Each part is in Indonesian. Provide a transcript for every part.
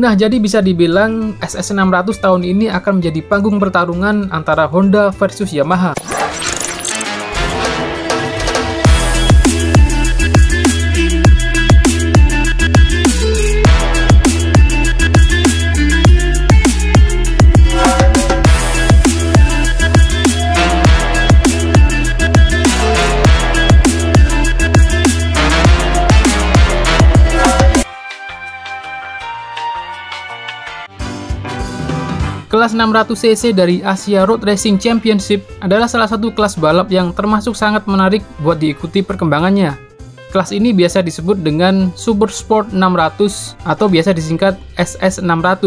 Nah, jadi bisa dibilang SS600 tahun ini akan menjadi panggung pertarungan antara Honda versus Yamaha. Kelas 600cc dari Asia Road Racing Championship adalah salah satu kelas balap yang termasuk sangat menarik buat diikuti perkembangannya. Kelas ini biasa disebut dengan Super Sport 600 atau biasa disingkat SS600.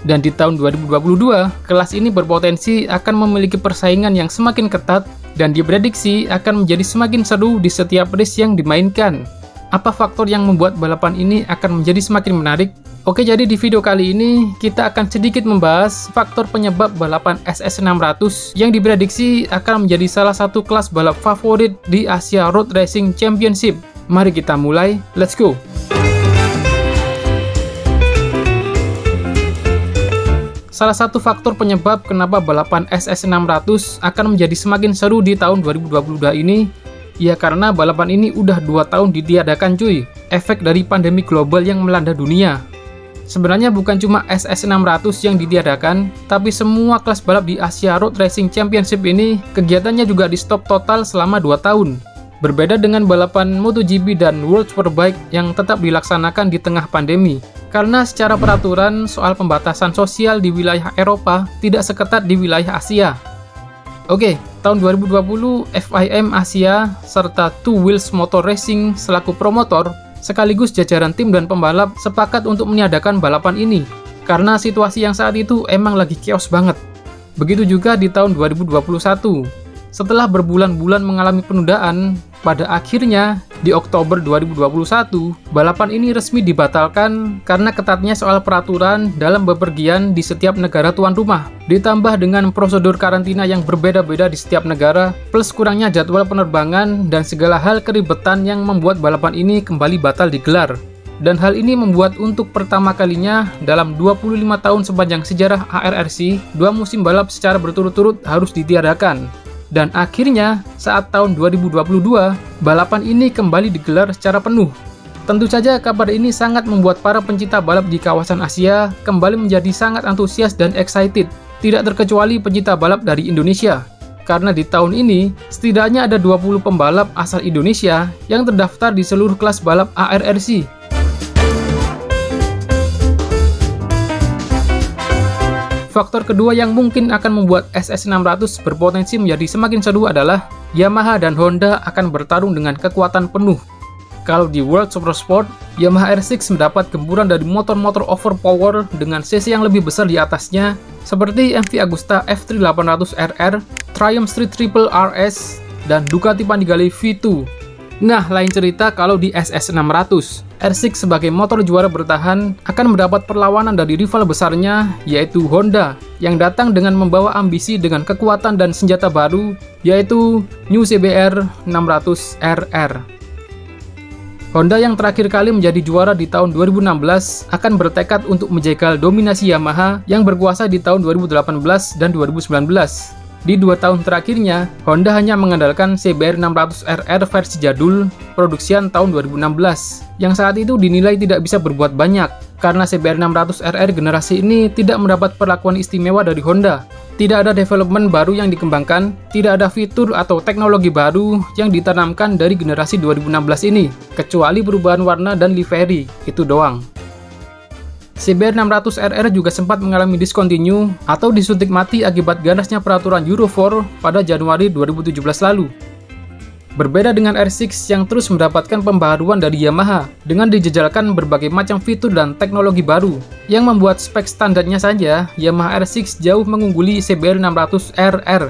Dan di tahun 2022, kelas ini berpotensi akan memiliki persaingan yang semakin ketat dan diprediksi akan menjadi semakin seru di setiap race yang dimainkan. Apa faktor yang membuat balapan ini akan menjadi semakin menarik? Oke, jadi di video kali ini kita akan sedikit membahas faktor penyebab balapan SS600 yang diprediksi akan menjadi salah satu kelas balap favorit di Asia Road Racing Championship. Mari kita mulai, let's go! Salah satu faktor penyebab kenapa balapan SS600 akan menjadi semakin seru di tahun 2022 ini, ya karena balapan ini udah 2 tahun ditiadakan cuy. Efek dari pandemi global yang melanda dunia. Sebenarnya bukan cuma SS600 yang ditiadakan, tapi semua kelas balap di Asia Road Racing Championship ini kegiatannya juga di stop total selama 2 tahun. Berbeda dengan balapan MotoGP dan World Superbike yang tetap dilaksanakan di tengah pandemi. Karena secara peraturan soal pembatasan sosial di wilayah Eropa tidak seketat di wilayah Asia. Oke, tahun 2020 FIM Asia serta Two Wheels Motor Racing selaku promotor sekaligus jajaran tim dan pembalap sepakat untuk meniadakan balapan ini karena situasi yang saat itu emang lagi chaos banget. Begitu juga di tahun 2021. Setelah berbulan-bulan mengalami penundaan, pada akhirnya di Oktober 2021, balapan ini resmi dibatalkan karena ketatnya soal peraturan dalam bepergian di setiap negara tuan rumah. Ditambah dengan prosedur karantina yang berbeda-beda di setiap negara, plus kurangnya jadwal penerbangan dan segala hal keribetan yang membuat balapan ini kembali batal digelar. Dan hal ini membuat untuk pertama kalinya dalam 25 tahun sepanjang sejarah ARRC, 2 musim balap secara berturut-turut harus ditiadakan. Dan akhirnya, saat tahun 2022, balapan ini kembali digelar secara penuh. Tentu saja kabar ini sangat membuat para pencinta balap di kawasan Asia kembali menjadi sangat antusias dan excited. Tidak terkecuali pencinta balap dari Indonesia. Karena di tahun ini, setidaknya ada 20 pembalap asal Indonesia yang terdaftar di seluruh kelas balap ARRC. Faktor kedua yang mungkin akan membuat SS600 berpotensi menjadi semakin seru adalah Yamaha dan Honda akan bertarung dengan kekuatan penuh. Kalau di World Super Sport, Yamaha R6 mendapat gempuran dari motor-motor overpower dengan cc yang lebih besar di atasnya, seperti MV Agusta F3800RR, Triumph Street Triple RS, dan Ducati Panigale V2. Nah, lain cerita kalau di SS600. R6 sebagai motor juara bertahan akan mendapat perlawanan dari rival besarnya, yaitu Honda, yang datang dengan membawa ambisi dengan kekuatan dan senjata baru, yaitu New CBR 600RR. Honda yang terakhir kali menjadi juara di tahun 2016 akan bertekad untuk menjegal dominasi Yamaha yang berkuasa di tahun 2018 dan 2019. Di 2 tahun terakhirnya, Honda hanya mengandalkan CBR 600RR versi jadul, produksian tahun 2016, yang saat itu dinilai tidak bisa berbuat banyak, karena CBR 600RR generasi ini tidak mendapat perlakuan istimewa dari Honda. Tidak ada development baru yang dikembangkan, tidak ada fitur atau teknologi baru yang ditanamkan dari generasi 2016 ini, kecuali perubahan warna dan livery, itu doang. CBR 600RR juga sempat mengalami discontinue atau disuntik mati akibat ganasnya peraturan Euro 4 pada Januari 2017 lalu. Berbeda dengan R6 yang terus mendapatkan pembaharuan dari Yamaha dengan dijejalkan berbagai macam fitur dan teknologi baru, yang membuat spek standarnya saja Yamaha R6 jauh mengungguli CBR 600RR.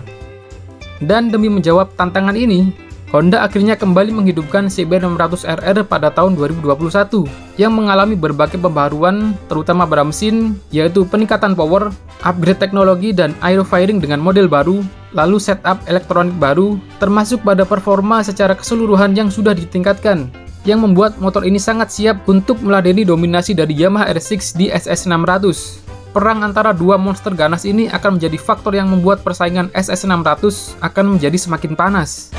Dan demi menjawab tantangan ini, Honda akhirnya kembali menghidupkan CBR 600RR pada tahun 2021 yang mengalami berbagai pembaharuan terutama pada mesin, yaitu peningkatan power, upgrade teknologi dan aerofiring dengan model baru, lalu setup elektronik baru, termasuk pada performa secara keseluruhan yang sudah ditingkatkan. yang membuat motor ini sangat siap untuk meladeni dominasi dari Yamaha R6 di SS600. Perang antara dua monster ganas ini akan menjadi faktor yang membuat persaingan SS600 akan menjadi semakin panas.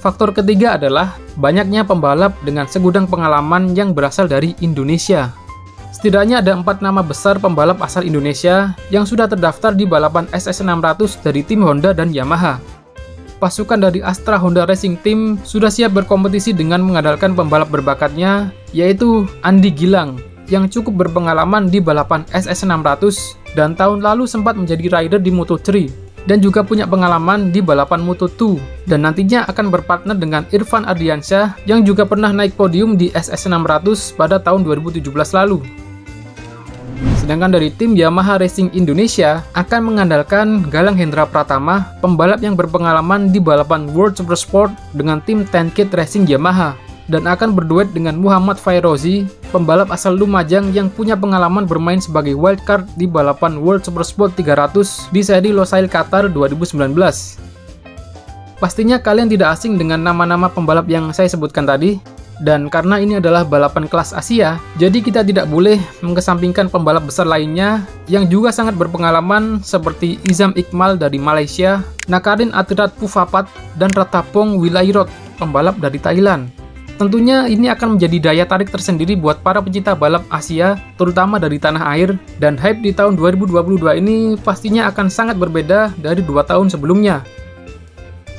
Faktor ketiga adalah banyaknya pembalap dengan segudang pengalaman yang berasal dari Indonesia. Setidaknya ada 4 nama besar pembalap asal Indonesia yang sudah terdaftar di balapan SS600 dari tim Honda dan Yamaha. Pasukan dari Astra Honda Racing Team sudah siap berkompetisi dengan mengandalkan pembalap berbakatnya, yaitu Andi Gilang, yang cukup berpengalaman di balapan SS600 dan tahun lalu sempat menjadi rider di Moto3, dan juga punya pengalaman di balapan Moto2, dan nantinya akan berpartner dengan Irfan Ardiansyah yang juga pernah naik podium di SS600 pada tahun 2017 lalu. Sedangkan dari tim Yamaha Racing Indonesia akan mengandalkan Galang Hendra Pratama, pembalap yang berpengalaman di balapan World Supersport dengan tim 10Kit Racing Yamaha, dan akan berduet dengan Muhammad Fairozi, pembalap asal Lumajang yang punya pengalaman bermain sebagai wildcard di balapan World Supersport 300 di seri Losail Qatar 2019. Pastinya kalian tidak asing dengan nama-nama pembalap yang saya sebutkan tadi, dan karena ini adalah balapan kelas Asia, jadi kita tidak boleh mengesampingkan pembalap besar lainnya yang juga sangat berpengalaman seperti Izam Iqmal dari Malaysia, Nakarin Atirat Pufapat, dan Ratapong Wilairot, pembalap dari Thailand. Tentunya ini akan menjadi daya tarik tersendiri buat para pecinta balap Asia, terutama dari tanah air, dan hype di tahun 2022 ini pastinya akan sangat berbeda dari 2 tahun sebelumnya.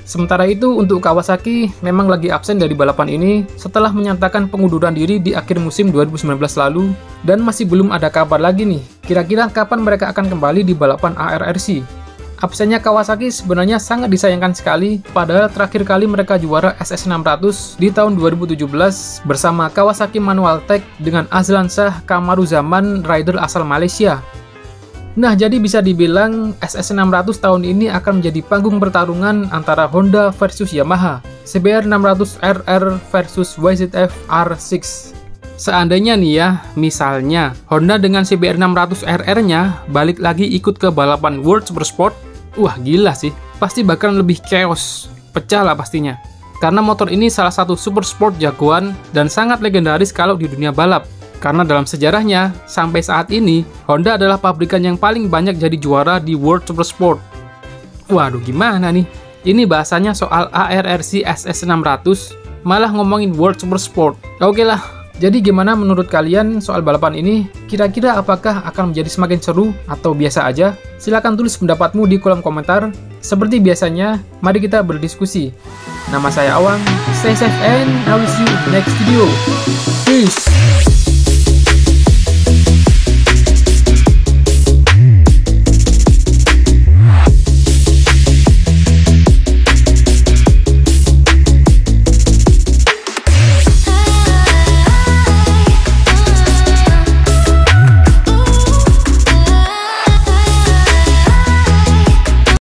Sementara itu, untuk Kawasaki memang lagi absen dari balapan ini setelah menyatakan pengunduran diri di akhir musim 2019 lalu, dan masih belum ada kabar lagi nih, kira-kira kapan mereka akan kembali di balapan ARRC. Absennya Kawasaki sebenarnya sangat disayangkan sekali, padahal terakhir kali mereka juara SS600 di tahun 2017 bersama Kawasaki Manual Tech dengan Azlan Shah Kamaruzaman, rider asal Malaysia. Nah, jadi bisa dibilang SS600 tahun ini akan menjadi panggung pertarungan antara Honda versus Yamaha, CBR 600RR versus YZF R6. Seandainya nih ya, misalnya Honda dengan CBR 600RR-nya balik lagi ikut ke balapan World Supersport, wah gila sih, pasti bakalan lebih chaos, pecah lah pastinya. Karena motor ini salah satu super sport jagoan dan sangat legendaris kalau di dunia balap. Karena dalam sejarahnya, sampai saat ini, Honda adalah pabrikan yang paling banyak jadi juara di World Supersport. Waduh, gimana nih? Ini bahasanya soal ARRC SS600, malah ngomongin World Supersport. Oke lah, jadi gimana menurut kalian soal balapan ini? Kira-kira apakah akan menjadi semakin seru atau biasa aja? Silahkan tulis pendapatmu di kolom komentar. Seperti biasanya, mari kita berdiskusi. Nama saya Awang, stay safe and I will see you in the next video. Peace!